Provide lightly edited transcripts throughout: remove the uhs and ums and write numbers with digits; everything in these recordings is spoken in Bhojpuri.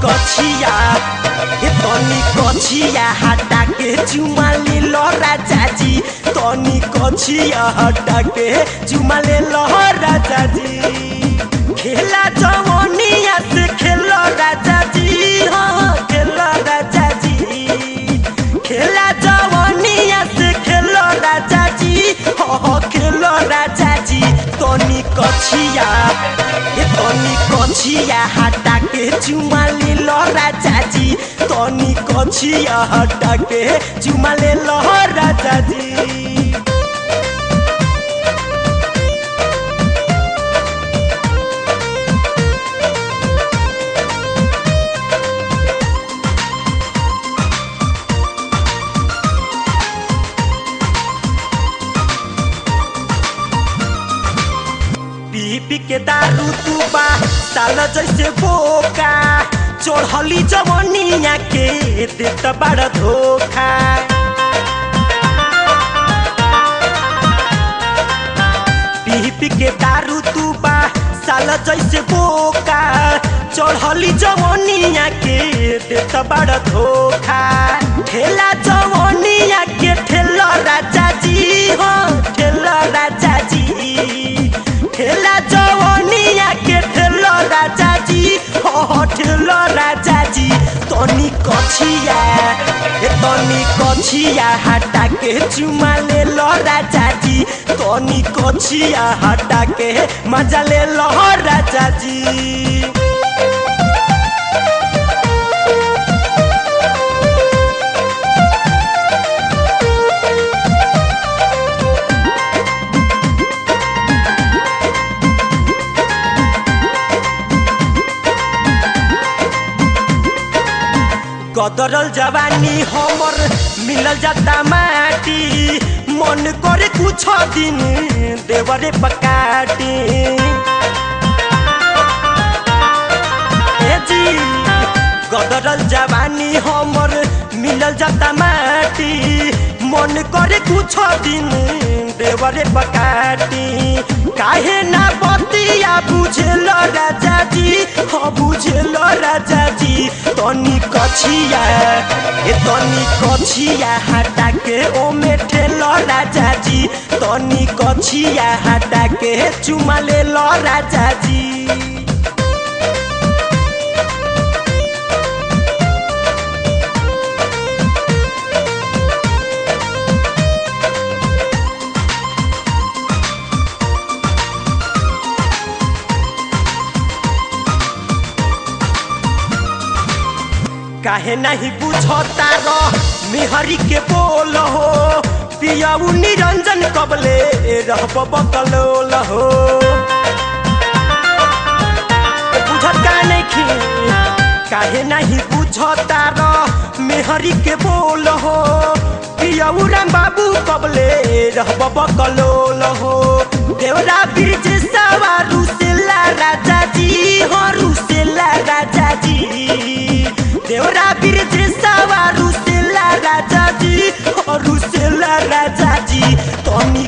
कछिया तनी कछिया हटा के चुमा ले लो राजा जी, तनी कछिया हटा के चुमा ले लो राजा जी। खेला जवनिया से खेलो राजा जी, हाँ खेलो राजा जी। खेला जवनिया से खेलो राजा जी, हाँ खेलो राजा जी। तनी कछिया हटा के चुमा ले लो राजा जी, तनी कछिया हटा के चुमा ले लो राजा जी। पी के दारू तू बा साल जैसे बोका, चढ़ली जवनिया के देत बड़ धोखा। पी के दारू तू बा साल जैसे बोका, चढ़ली जवनिया के देत बड़ धोखा। ठेला जवनिया के ठेला राजा जी, हाँ ठेला राजा जी। ठेला जवनिया के ठेला राजा जी, हाँ ठेला राजा जी। तनी कछिया हटा के चुमा ले लो राजा जी, तनी कछिया हटा के मजा ले लो राजा जी। गदरल जवानी हमर मिलल जाता माटी, मन करे कुछ दिन देवरे पकाटी। जी गदरल जवानी हमर मिलल जाता माटी, मन करे कुछ दिन देवरे पकाटी। काहे ना बतिया बुझेल राजा जी, हाँ बुझेल राजा जी। तनी कछिया हटा के ओमे ठेलो राजा जी, तनी कछिया हटा के चुमा ले लो राजा जी। काहे नहीं बुझता रो मेहरी के बोल हो, पियाऊ निरंजन कबले रहब बकलोल हो। बुझत का नहीं, काहे नहीं बुझता रो मेहरी के बोल हो, पियाऊ राम बाबू कबले रहब बकलोल हो। देवरा ब्रिज सवारू सेला राजा जी, हाँ रुसेला राजा जी। देवरा ब्रिज सवारू सेला राजा जी, हाँ रुसेला राजा जी। तनी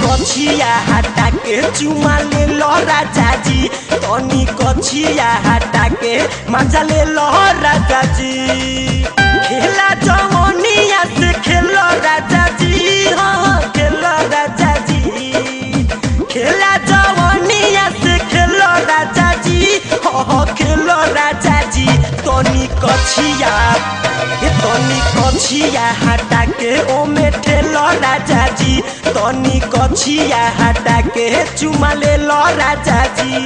कछिया हटा के चुमा ले लो राजा जी, तनी कछिया हटा के मजा ले लो राजा जी। खेला जवनिया से खेलो राजा जी, हाँ खेलो राजा जी। खेला जवनिया से खेलो राजा जी, हाँ खेलो राजा जी। तनी कछिया हटा के ओमे ठेलो राजा जी, तनी कछिया हटा के चुमा ले लो राजा जी।